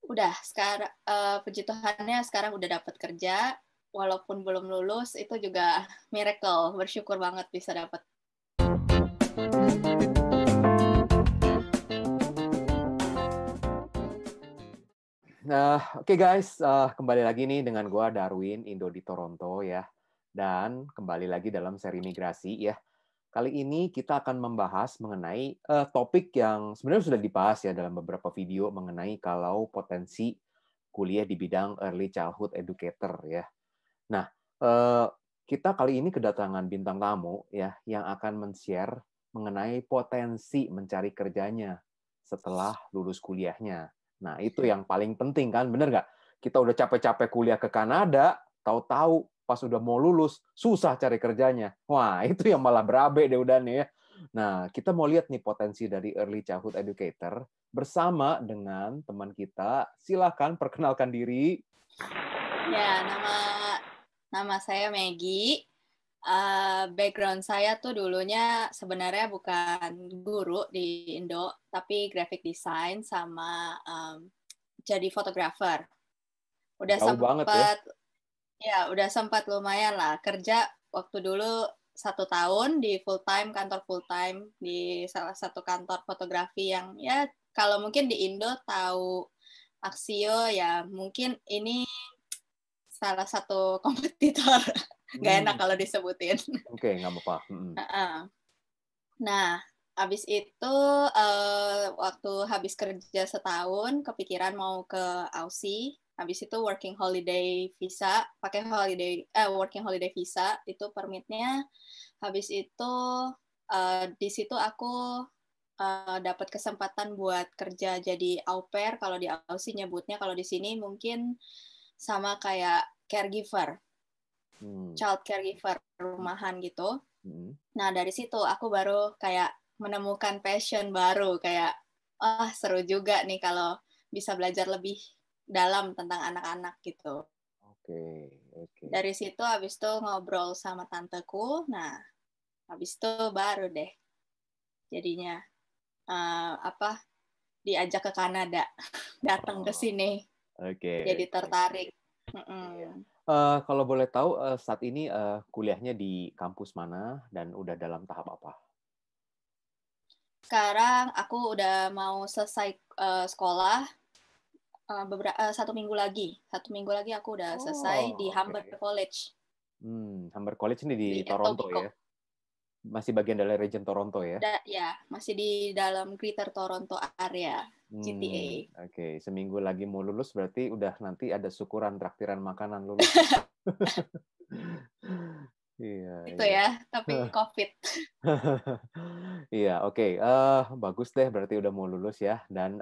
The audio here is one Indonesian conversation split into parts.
Udah, sekarang puji Tuhannya sekarang udah dapat kerja, walaupun belum lulus itu juga miracle, bersyukur banget bisa dapat. Nah, oke guys, kembali lagi nih dengan gua Darwin, Indo di Toronto ya. Dan kembali lagi dalam seri migrasi ya. Kali ini kita akan membahas mengenai topik yang sebenarnya sudah dibahas ya dalam beberapa video mengenai kalau potensi kuliah di bidang early childhood educator ya. Nah, eh, kita kali ini kedatangan bintang tamu ya yang akan men-share mengenai potensi mencari kerjanya setelah lulus kuliahnya. Nah, itu yang paling penting kan, bener nggak? Kita udah capek-capek kuliah ke Kanada, tahu-tahu pas udah mau lulus, susah cari kerjanya. Wah, itu yang malah berabe deh udah nih ya. Nah, kita mau lihat nih potensi dari early childhood educator bersama dengan teman kita. Silakan perkenalkan diri. Ya, nama saya Maggie. Background saya tuh dulunya sebenarnya bukan guru di Indo, tapi graphic design sama jadi fotografer. Udah Jauh banget ya. sempat udah sempat lumayan lah kerja waktu dulu 1 tahun di full time, kantor full time di salah satu kantor fotografi yang ya kalau mungkin di Indo tahu Axio ya mungkin ini salah satu kompetitor. Gak enak Hmm. kalau disebutin. Oke, nggak apa-apa. Nah, habis itu waktu habis kerja setahun, kepikiran mau ke Aussie. Habis itu working holiday visa, pakai working holiday visa itu permitnya. Habis itu di situ aku dapat kesempatan buat kerja jadi au pair. Kalau di Aussie nyebutnya, kalau di sini mungkin sama kayak caregiver, child caregiver rumahan gitu. Nah, dari situ aku baru kayak menemukan passion baru, kayak, seru juga nih kalau bisa belajar lebih dalam tentang anak-anak gitu. Oke, oke. Dari situ habis itu ngobrol sama tanteku, nah habis itu baru deh jadinya apa diajak ke Kanada, datang ke Oh, sini, oke, jadi oke. tertarik. Iya. Kalau boleh tahu, saat ini kuliahnya di kampus mana dan udah dalam tahap apa? Sekarang aku udah mau selesai sekolah, 1 minggu lagi aku udah selesai di Oh, Humber oke. College Humber College ini di di Toronto ya? Etobicoke. Masih bagian dari region Toronto ya? Ya, masih di dalam Greater Toronto area, GTA. Oke. Seminggu lagi mau lulus berarti udah nanti ada syukuran traktiran makanan lulus ya? Iya, Itu iya. ya, tapi COVID. Iya, oke. Bagus deh, berarti udah mau lulus ya. Dan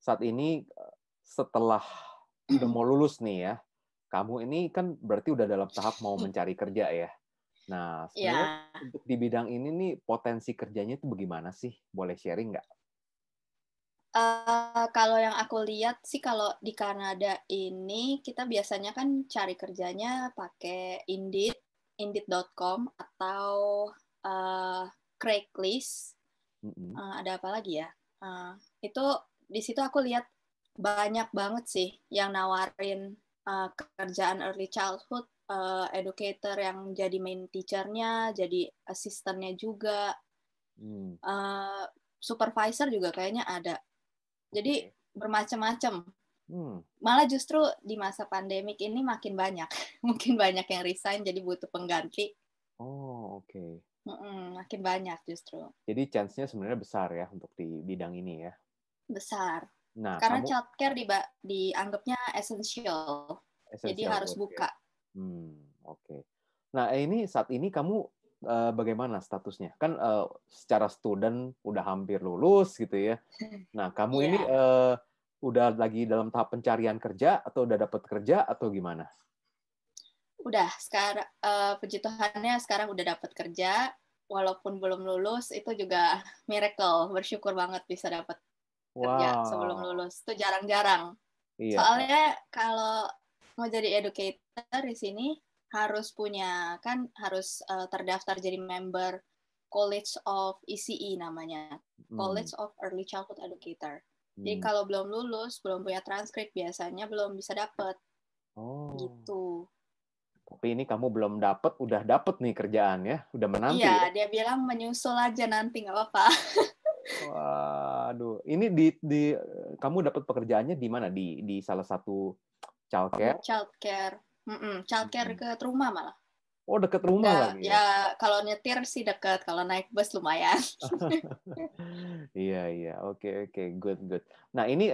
saat ini setelah udah mau lulus nih ya, kamu ini kan berarti udah dalam tahap mau mencari kerja ya. Nah, sebenarnya Ya, untuk di bidang ini nih potensi kerjanya itu bagaimana sih? Boleh sharing nggak? kalau yang aku lihat sih kalau di Kanada ini kita biasanya kan cari kerjanya pakai Indeed.com atau uh, Craigslist. Mm-mm. Ada apa lagi ya? Uh, itu di situ aku lihat banyak banget sih yang nawarin kerjaan early childhood educator yang jadi main teachernya, jadi asistennya juga, Hmm, uh, supervisor juga kayaknya ada. Jadi oke. bermacam-macam. Hmm. Malah justru di masa pandemik ini makin banyak, mungkin banyak yang resign jadi butuh pengganti. Oh, oke. Makin banyak justru. Jadi chance-nya sebenarnya besar ya untuk di bidang ini ya. Besar. Nah, Karena kamu childcare dianggapnya essential. Jadi essential harus work ya. buka. Oke. Nah, ini saat ini kamu bagaimana statusnya? Kan secara student udah hampir lulus gitu ya. Nah, kamu ini Iya. udah lagi dalam tahap pencarian kerja atau udah dapat kerja atau gimana? Udah, sekarang puji Tuhannya sekarang udah dapat kerja. Walaupun belum lulus, itu juga miracle. Bersyukur banget bisa dapat kerja sebelum Wow. lulus. Itu jarang-jarang. Iya. Soalnya kalau mau jadi educator di sini harus terdaftar jadi member College of ECE namanya, Hmm. College of Early Childhood Educator. Jadi Hmm. kalau belum lulus, belum punya transkrip, biasanya belum bisa dapet. Oh. Gitu. Tapi ini kamu belum dapet, udah dapet nih kerjaan ya, udah menanti Iya, ya. dia bilang menyusul aja nanti, nggak apa-apa. Waduh, ini kamu dapat pekerjaannya di mana? Di salah satu Di childcare? childcare. Childcare Hmm. dekat rumah malah. Oh, deket rumah Nggak, lagi ya. ya kalau nyetir sih deket, kalau naik bus lumayan. Iya, iya. Oke, oke. Good, good. Nah, ini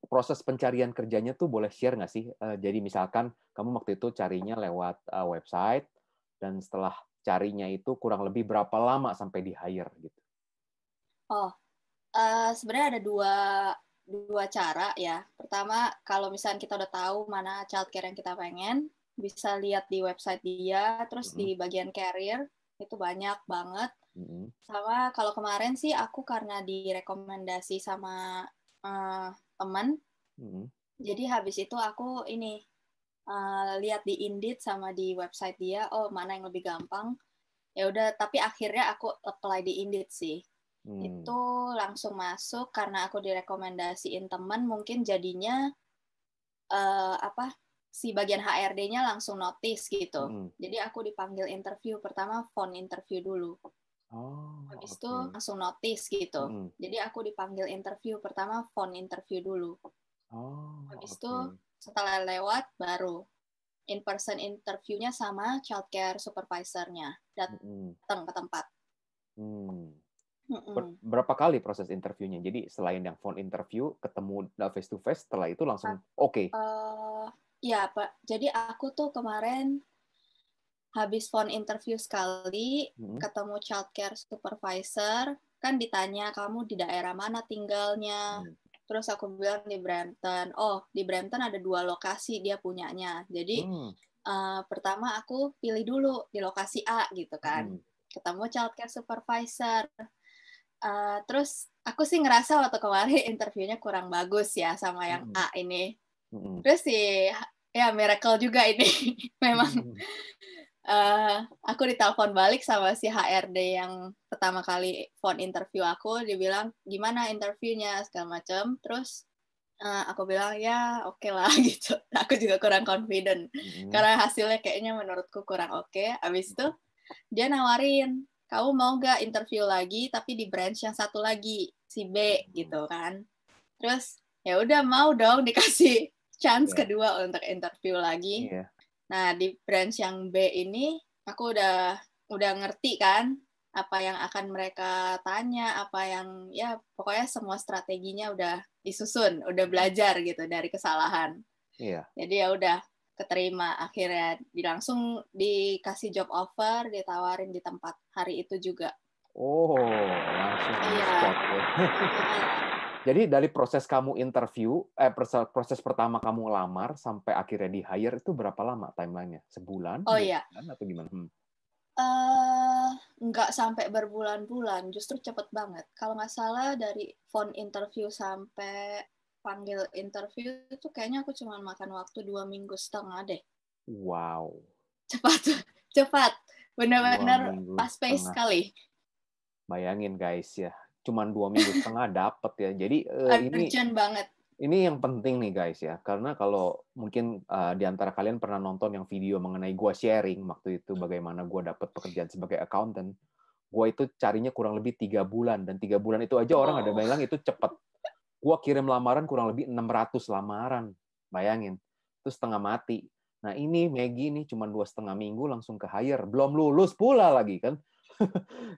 proses pencarian kerjanya tuh boleh share nggak sih? Jadi misalkan kamu waktu itu carinya lewat website, dan setelah carinya itu kurang lebih berapa lama sampai di hire gitu? Oh, sebenarnya ada dua cara ya. Pertama, kalau misalnya kita udah tahu mana childcare yang kita pengen, bisa lihat di website dia, terus Mm-mm, di bagian career, itu banyak banget. mm-mm, Sama kalau kemarin sih aku karena direkomendasi sama teman, mm-mm, jadi habis itu aku ini lihat di Indeed sama di website dia, oh mana yang lebih gampang. Ya udah, tapi akhirnya aku apply di Indeed sih. mm, Itu langsung masuk karena aku direkomendasiin teman, mungkin jadinya apa si bagian HRD-nya langsung notice gitu. mm-mm. Jadi aku dipanggil interview, pertama phone interview dulu. Oh, Habis itu oke. langsung notice gitu. Mm-mm. Jadi aku dipanggil interview, pertama phone interview dulu. Oh, Habis itu oke. setelah lewat baru in person interviewnya sama childcare supervisornya Mm-mm. datang ke tempat. Hmm. Mm-mm. Berapa kali proses interviewnya? Jadi selain yang phone interview, ketemu face to face, setelah itu langsung oke. Ya Pak, jadi aku tuh kemarin habis phone interview sekali, Mm-mm. ketemu childcare supervisor, kan ditanya kamu di daerah mana tinggalnya. Mm. Terus aku bilang di Brampton. Oh, di Brampton ada 2 lokasi dia punyanya. Jadi Hmm. pertama aku pilih dulu di lokasi A gitu kan. Mm-mm. Ketemu childcare supervisor. Terus aku sih ngerasa waktu kemarin interviewnya kurang bagus ya sama yang Mm-mm. A ini. Mm-mm. Terus sih ya miracle juga ini. Memang Mm-mm. aku ditelepon balik sama si HRD yang pertama kali phone interview aku, dia bilang gimana interviewnya segala macam. Terus aku bilang ya oke lah gitu. Aku juga kurang confident Mm-mm. karena hasilnya kayaknya menurutku kurang oke. Abis itu dia nawarin, kamu mau gak interview lagi tapi di branch yang satu lagi si B gitu kan. Terus ya udah mau dong dikasih chance Iya, kedua untuk interview lagi. iya. Nah, di branch yang B ini aku udah ngerti kan apa yang akan mereka tanya, apa yang ya pokoknya semua strateginya udah disusun, udah Mm-mm. belajar gitu dari kesalahan. Iya. Jadi ya udah keterima akhirnya langsung dikasih job offer, ditawarin di tempat hari itu juga. Oh, langsung on the Iya. spot ya. Uh-uh. Jadi dari proses kamu interview, proses pertama kamu lamar sampai akhirnya di hire itu berapa lama timelinenya? Sebulan, Oh dua iya, bulan atau gimana? nggak sampai berbulan-bulan, justru cepet banget. Kalau nggak salah dari phone interview sampai panggil interview itu kayaknya aku cuma makan waktu 2 minggu setengah deh. Wow, Cepat, cepat. dua Benar-benar minggu fast pace setengah. sekali. Bayangin guys ya, cuman 2 minggu setengah dapet ya. Jadi Urgent banget. ini yang penting nih guys ya, karena kalau mungkin di antara kalian pernah nonton yang video mengenai gua sharing waktu itu bagaimana gua dapat pekerjaan sebagai accountant, gua itu carinya kurang lebih 3 bulan, dan 3 bulan itu aja orang ada Wow. bilang itu cepet. Gua kirim lamaran kurang lebih 600 lamaran, bayangin, itu setengah mati. Nah ini Maggie nih cuma 2,5 minggu langsung ke hire, belum lulus pula lagi kan.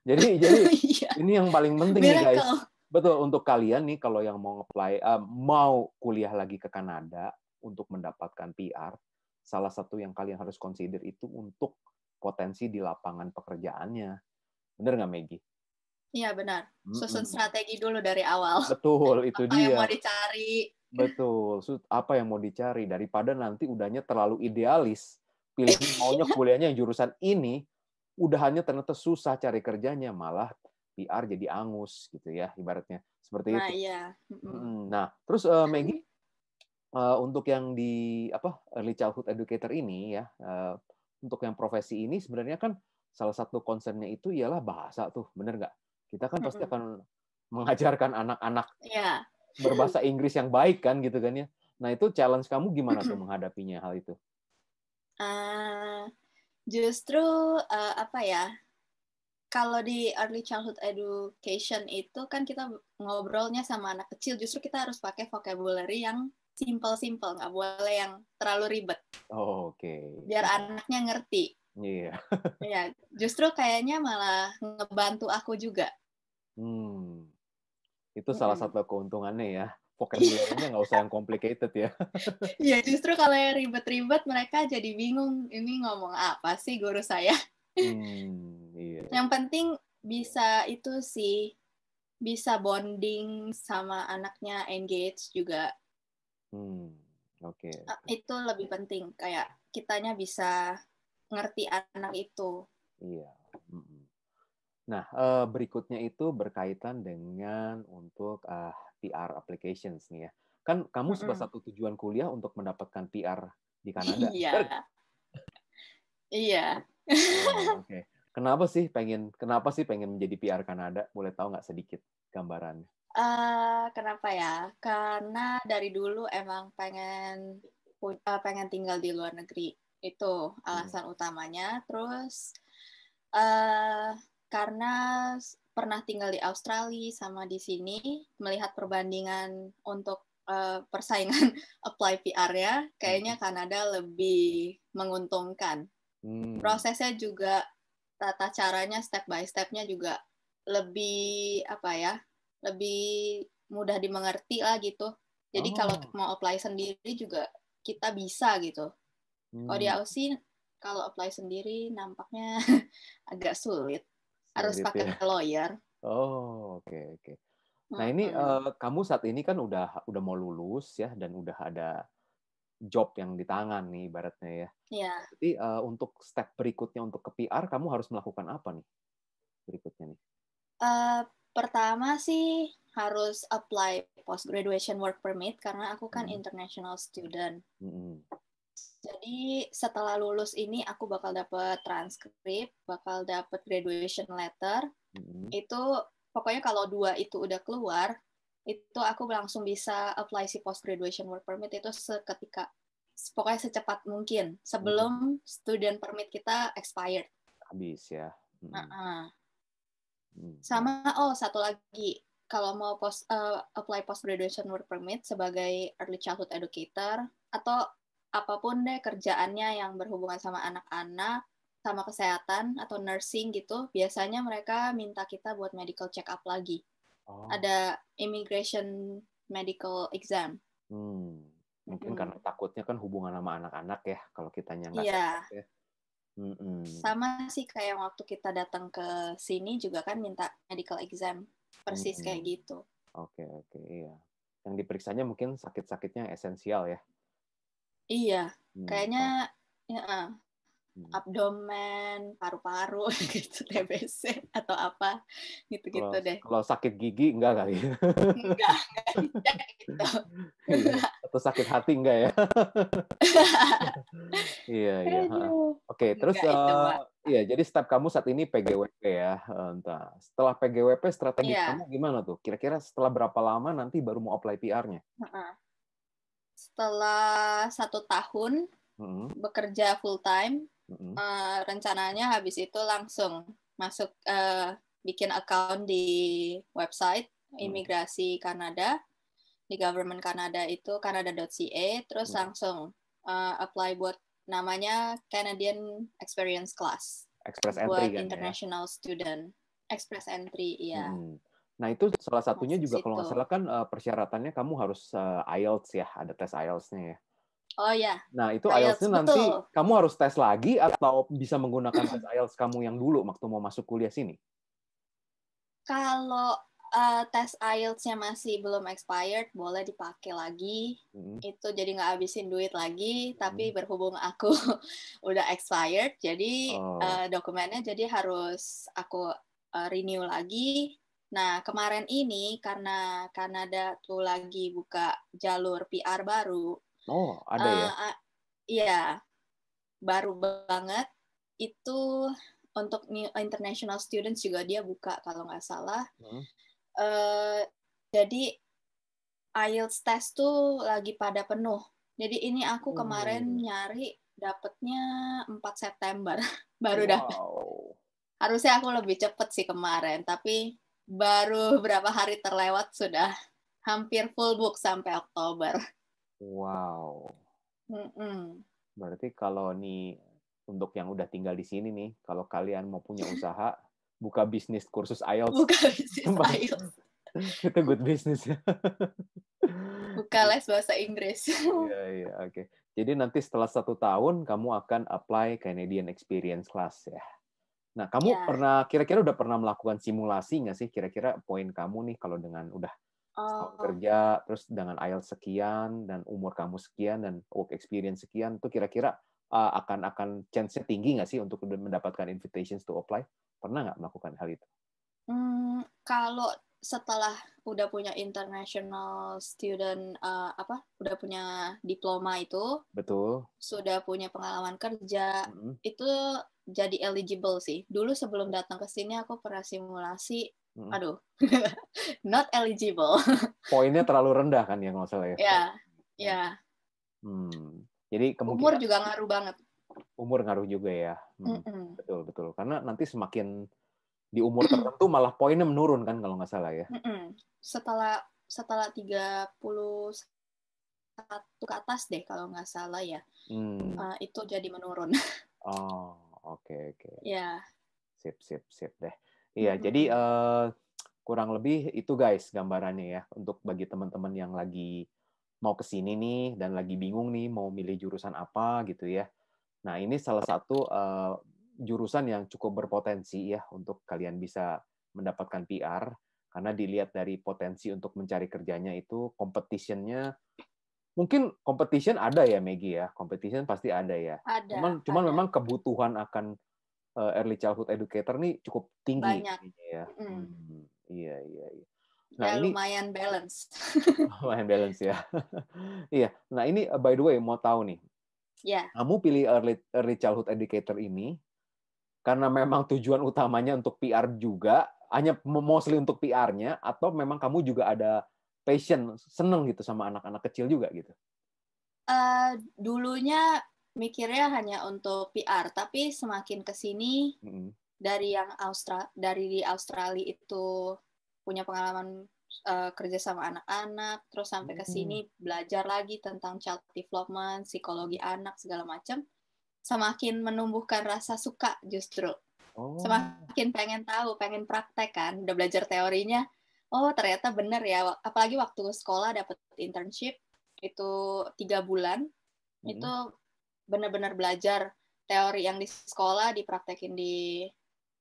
Jadi Iya, ini yang paling penting nih guys. miracle. Betul, untuk kalian nih kalau yang mau apply, mau kuliah lagi ke Kanada untuk mendapatkan PR, salah satu yang kalian harus consider itu untuk potensi di lapangan pekerjaannya. Bener nggak, Maggie? Iya benar. Susun Mm-mm. strategi dulu dari awal. Betul, itu Apa yang dia. mau dicari. Betul. Apa yang mau dicari? Daripada nanti udahnya terlalu idealis, pilihnya maunya kuliahnya yang jurusan ini, udahannya ternyata susah cari kerjanya, malah PR jadi angus gitu ya, ibaratnya. Seperti Nah itu. iya. Nah, terus Maggie, untuk yang di apa early childhood educator ini ya, untuk yang profesi ini sebenarnya kan salah satu concernnya itu ialah bahasa tuh, bener nggak? Kita kan pasti akan mengajarkan anak-anak Ya, berbahasa Inggris yang baik kan gitu kan ya. Nah itu challenge kamu gimana tuh menghadapinya hal itu? uh, justru apa ya? Kalau di early childhood education itu kan kita ngobrolnya sama anak kecil, justru kita harus pakai vocabulary yang simple-simple, nggak boleh yang terlalu ribet, Oh, oke. biar Iya. anaknya ngerti. Iya. Ya, justru kayaknya malah ngebantu aku juga. Hmm. Itu salah Mm-mm. satu keuntungannya ya. Iya, Vocabulary-nya nggak usah yang complicated ya. iya, justru kalau yang ribet-ribet mereka jadi bingung, ini ngomong apa sih guru saya. Iya. Yang penting bisa itu sih, bisa bonding sama anaknya, engage juga. Hmm. Oke. Itu lebih penting, kayak kitanya bisa ngerti anak itu. Iya. Mm-mm. Nah, berikutnya itu berkaitan dengan untuk PR applications nih ya. Kan kamu salah Mm-mm. satu tujuan kuliah untuk mendapatkan PR di Kanada. Benar nggak? Iya, iya. Oh, oke. Kenapa sih pengen menjadi PR Kanada? Boleh tahu nggak sedikit gambarannya? Kenapa ya? Karena dari dulu emang pengen tinggal di luar negeri. Itu Hmm. alasan utamanya. Terus uh, karena pernah tinggal di Australia sama di sini, melihat perbandingan untuk persaingan apply PR ya, kayaknya Hmm. Kanada lebih menguntungkan. Hmm. Prosesnya juga, tata caranya step by step-nya juga lebih apa ya, lebih mudah dimengerti lah gitu. Jadi kalau Oh. mau apply sendiri juga kita bisa gitu. Kalau di Hmm. Aussie, kalau apply sendiri nampaknya agak sulit. Harus Sulit pakai ya. lawyer. Oh, oke, oke. Nah, ini Mm-mm. kamu saat ini kan udah mau lulus ya dan udah ada job yang di tangan nih ibaratnya ya. Ya, Jadi untuk step berikutnya untuk ke PR kamu harus melakukan apa nih berikutnya nih? eh, pertama sih harus apply post graduation work permit karena aku kan Hmm. international student. Hmm. Jadi setelah lulus ini aku bakal dapat transkrip, bakal dapat graduation letter. Hmm. Itu pokoknya kalau dua itu udah keluar, itu aku langsung bisa apply si post graduation work permit itu seketika, pokoknya secepat mungkin Hmm. sebelum student permit kita expired. Habis ya. Hmm. Uh-uh. Hmm. Ya. Sama satu lagi, kalau mau apply post graduation work permit sebagai early childhood educator atau apapun deh kerjaannya yang berhubungan sama anak-anak, sama kesehatan atau nursing gitu, biasanya mereka minta kita buat medical check up lagi. Oh. Ada immigration medical exam. Hmm. Mungkin karena Mm-mm. takutnya kan hubungan sama anak-anak ya kalau kitanya nggak sehat Iya, ya. Hmm. sama sih kayak waktu kita datang ke sini juga kan minta medical exam, persis kayak Hmm. gitu. Oke, oke, iya. Yang diperiksanya mungkin sakit-sakitnya esensial ya. Iya, kayaknya Oh. ya, Hmm. abdomen, paru-paru gitu, TBC atau apa gitu-gitu Kalau deh. kalau sakit gigi enggak kali. Enggak bisa gitu. Iya. Atau sakit hati enggak ya? Iya, iya. Heeh. Aduh, Oke, terus enggak itu mah. iya, jadi step kamu saat ini PGWP ya. Entah. Setelah PGWP strategi Iya. kamu gimana tuh? Kira-kira setelah berapa lama nanti baru mau apply PR-nya? Heeh. Setelah 1 tahun Mm-mm. bekerja full time, Mm-mm. rencananya habis itu langsung masuk bikin account di website Mm-mm. imigrasi Kanada, di government Kanada itu canada.ca, terus Mm-mm. langsung apply buat namanya Canadian Experience Class Express entry buat kan ya. international student. Express entry, iya. Mm-mm. Nah, itu salah satunya Masuk juga kalau situ. nggak salah kan persyaratannya kamu harus IELTS ya, ada tes IELTS-nya ya. Oh ya, Nah, itu IELTS, IELTS-nya nanti betul. kamu harus tes lagi atau bisa menggunakan tes IELTS kamu yang dulu waktu mau masuk kuliah sini? Kalau tes IELTS-nya masih belum expired, boleh dipakai lagi. Mm-mm. Itu jadi nggak habisin duit lagi, Mm-mm. tapi berhubung aku udah expired, jadi Oh. dokumennya jadi harus aku renew lagi. Nah, kemarin ini karena Kanada tuh lagi buka jalur PR baru, Oh, ada ya? uh, uh, iya, baru banget. Itu untuk new international students juga dia buka kalau nggak salah. Hmm. Jadi IELTS test tuh lagi pada penuh. Jadi ini aku kemarin nyari dapetnya 4 September baru dapet. Wow. Harusnya aku lebih cepet sih kemarin, tapi baru berapa hari terlewat sudah hampir full book sampai Oktober. Wow. Mm-mm. Berarti kalau nih untuk yang udah tinggal di sini nih, kalau kalian mau punya usaha, buka bisnis kursus IELTS, Buka bisnis IELTS. itu good business ya. Buka les bahasa Inggris. Iya, iya, oke. Jadi nanti setelah 1 tahun, kamu akan apply Canadian Experience Class ya. Nah, kamu Ya. kira-kira udah pernah melakukan simulasi nggak sih? Kira-kira poin kamu nih kalau dengan udah setahun Oh. kerja, terus dengan IELTS sekian, dan umur kamu sekian, dan work experience sekian, itu kira-kira akan chance-nya tinggi nggak sih untuk mendapatkan invitations to apply? Pernah nggak melakukan hal itu? Kalau setelah udah punya international student udah punya diploma itu, Betul. sudah punya pengalaman kerja, Mm-hmm. itu jadi eligible sih. Dulu sebelum datang ke sini aku pernah simulasi, aduh, not eligible. Poinnya terlalu rendah kan ya, nggak salah ya? Ya, ya. Jadi Umur kemungkinan juga ngaruh banget. umur ngaruh juga ya. Mm-mm. Betul, betul. Karena nanti semakin di umur tertentu malah poinnya menurun kan kalau nggak salah ya. Mm-mm. Setelah 31 ke atas deh kalau nggak salah ya. Itu jadi menurun. Oh, oke, oke. Ya. Sip, sip, sip deh. Iya, jadi kurang lebih itu guys gambarannya ya untuk bagi teman-teman yang lagi mau ke sini nih dan lagi bingung nih mau milih jurusan apa gitu ya. Nah, ini salah satu jurusan yang cukup berpotensi ya untuk kalian bisa mendapatkan PR karena dilihat dari potensi untuk mencari kerjanya itu competition-nya mungkin competition ada ya Maggie ya, competition pasti ada ya. Cuman Ada. memang kebutuhan akan early childhood educator nih cukup tinggi Banyak. ya. Iya, iya, iya. Nah, Ya ini lumayan balance. lumayan balance ya. Iya. Nah, ini by the way mau tahu nih. Ya. Kamu pilih early childhood educator ini karena memang tujuan utamanya untuk PR juga, hanya mostly untuk PR-nya atau memang kamu juga ada passion, seneng gitu sama anak-anak kecil juga gitu? Dulunya mikirnya hanya untuk PR, tapi semakin ke sini dari di Australia itu punya pengalaman kerja sama anak-anak, terus sampai ke sini belajar lagi tentang child development, psikologi anak segala macam, semakin menumbuhkan rasa suka justru. Semakin pengen tahu, pengen praktek kan, udah belajar teorinya, oh ternyata bener ya, apalagi waktu sekolah dapat internship, itu 3 bulan, itu benar-benar belajar teori yang di sekolah dipraktekin di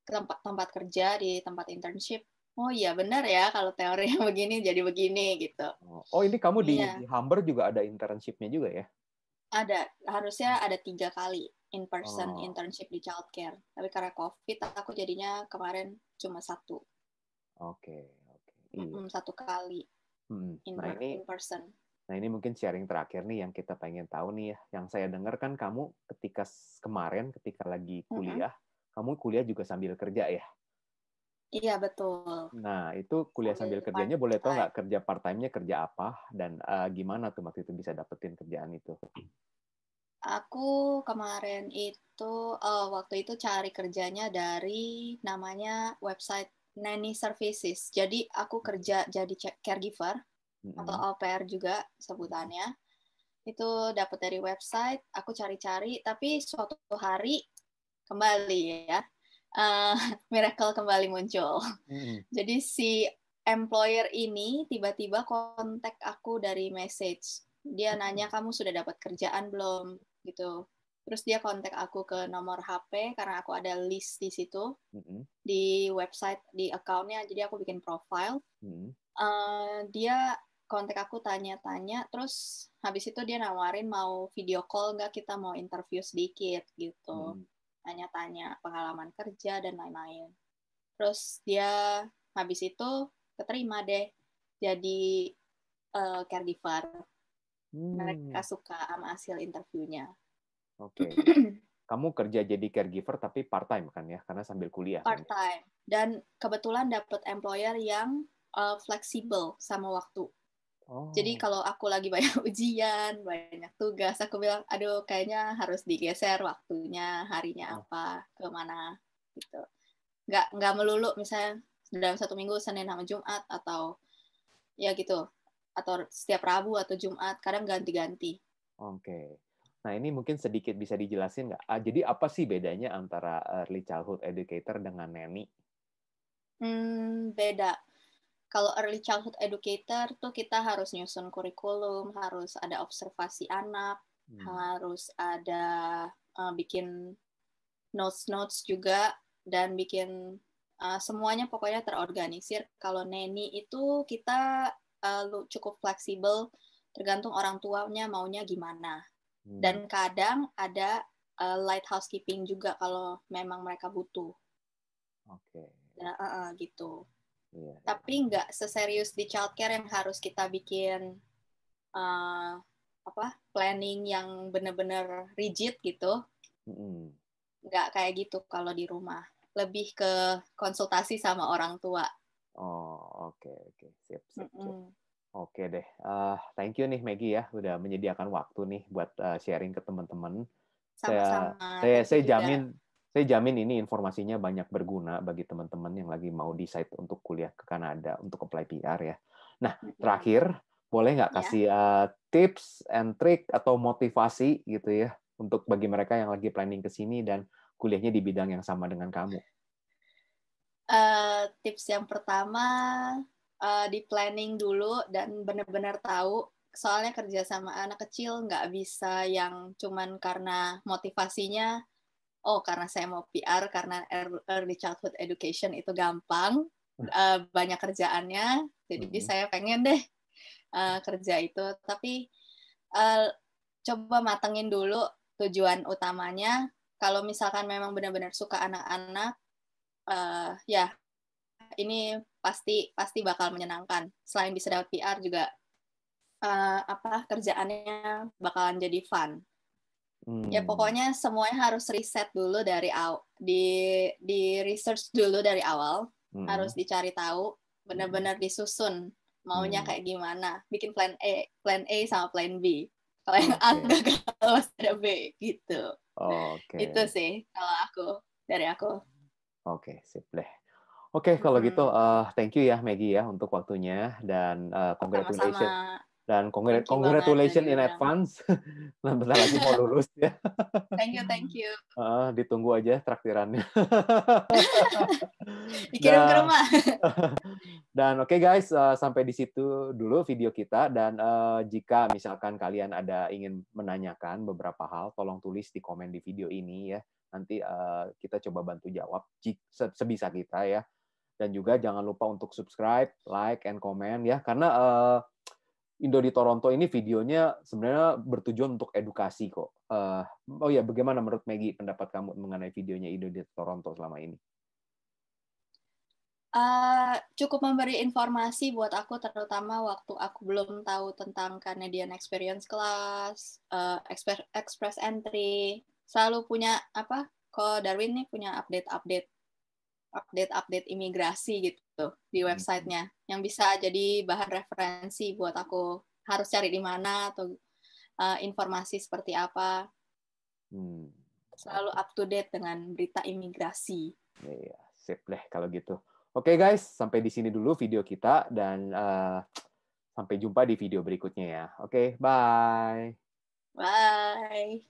tempat kerja, di tempat internship. Oh iya benar ya kalau teori yang begini jadi begini gitu. Oh ini kamu di Iya. Humber juga ada internship-nya juga ya? Ada, harusnya ada 3 kali in-person internship di childcare. Tapi karena COVID aku jadinya kemarin cuma 1. Oke, iya. 1 kali in person. Nah ini mungkin sharing terakhir nih yang kita pengen tahu nih ya. Yang saya dengar kan kamu kemarin ketika lagi kuliah, kamu kuliah juga sambil kerja ya? Iya betul. Nah itu kuliah sambil kerjanya boleh tahu nggak kerja part time-nya kerja apa dan gimana tuh waktu itu bisa dapetin kerjaan itu? Aku kemarin itu waktu itu cari kerjanya dari namanya website Nanny Services. Jadi aku kerja jadi caregiver atau au pair juga sebutannya. Itu dapat dari website, aku cari-cari, tapi suatu hari kembali ya, miracle kembali muncul. Jadi si employer ini tiba-tiba kontak aku dari message. Dia nanya, kamu sudah dapat kerjaan belum? Gitu. Terus dia kontak aku ke nomor HP karena aku ada list di situ di website, di account-nya. Jadi aku bikin profile. Dia kontak aku tanya-tanya, terus habis itu dia nawarin mau video call nggak, kita mau interview sedikit gitu. Tanya-tanya pengalaman kerja dan lain-lain. Terus dia habis itu keterima deh jadi caregiver. Mereka suka sama hasil interviewnya. Oke. Kamu kerja jadi caregiver tapi part time kan ya, karena sambil kuliah kan? Part time. Dan kebetulan dapet employer yang fleksibel sama waktu. Oh. Jadi kalau aku lagi banyak ujian, banyak tugas, aku bilang, aduh kayaknya harus digeser waktunya, harinya apa, kemana, gitu. Nggak melulu misalnya dalam 1 minggu Senin sama Jumat, atau ya gitu, atau setiap Rabu atau Jumat, kadang ganti-ganti. Oke. Nah, ini mungkin sedikit bisa dijelasin nggak? Jadi apa sih bedanya antara early childhood educator dengan nanny? Beda. Kalau early childhood educator tuh kita harus nyusun kurikulum, harus ada observasi anak, harus ada bikin notes juga, dan bikin semuanya pokoknya terorganisir. Kalau nanny itu kita cukup fleksibel, tergantung orang tuanya maunya gimana. Dan kadang ada light housekeeping juga kalau memang mereka butuh. Oke. Gitu. Iya. Tapi nggak seserius di childcare yang harus kita bikin planning yang benar-benar rigid gitu. Nggak kayak gitu kalau di rumah. Lebih ke konsultasi sama orang tua. Oh, oke. Sip. Oke deh. Thank you nih Maggie ya, udah menyediakan waktu nih buat sharing ke teman-teman. Sama-sama. Saya jamin ini informasinya banyak berguna bagi teman-teman yang lagi mau decide untuk kuliah ke Kanada, untuk apply PR ya. Nah, terakhir, boleh nggak kasih tips and trick atau motivasi gitu ya, untuk bagi mereka yang lagi planning ke sini dan kuliahnya di bidang yang sama dengan kamu? Tips yang pertama, di planning dulu dan benar-benar tahu, soalnya kerja sama anak kecil nggak bisa yang cuman karena motivasinya, karena saya mau PR, karena early childhood education itu gampang, banyak kerjaannya, jadi saya pengen deh kerja itu. Tapi coba matengin dulu tujuan utamanya. Kalau misalkan memang benar-benar suka anak-anak, ya ini pasti bakal menyenangkan. Selain bisa dapat PR juga kerjaannya bakalan jadi fun. Ya pokoknya semuanya harus riset dulu di research dulu dari awal, harus dicari tahu, benar-benar disusun maunya kayak gimana, bikin plan A sama plan B. Kalau yang A gagal masih ada B gitu. Itu sih kalau dari aku. Oke, sip deh. Oke, kalau gitu thank you ya Maggie ya untuk waktunya, dan congratulations. Sama-sama. Dan congratulations in advance. Bentar lagi mau lulus ya. Thank you. Ditunggu aja traktirannya. Dikirim ke rumah. Dan oke guys, sampai di situ dulu video kita. Dan jika misalkan kalian ada ingin menanyakan beberapa hal, tolong tulis di komen di video ini ya. Nanti kita coba bantu jawab sebisa kita ya. Dan juga jangan lupa untuk subscribe, like, and comment ya. Karena Indo di Toronto ini videonya sebenarnya bertujuan untuk edukasi kok. Oh ya, bagaimana menurut Maggie pendapat kamu mengenai videonya Indo di Toronto selama ini? Cukup memberi informasi buat aku, terutama waktu aku belum tahu tentang Canadian Experience Class, Express Entry. Selalu punya kok Darwin nih punya update imigrasi gitu di websitenya, yang bisa jadi bahan referensi buat aku harus cari di mana atau informasi seperti apa. Selalu up to date dengan berita imigrasi. Iya, sip deh kalau gitu. Oke guys, sampai di sini dulu video kita, dan sampai jumpa di video berikutnya ya. Oke, bye. Bye.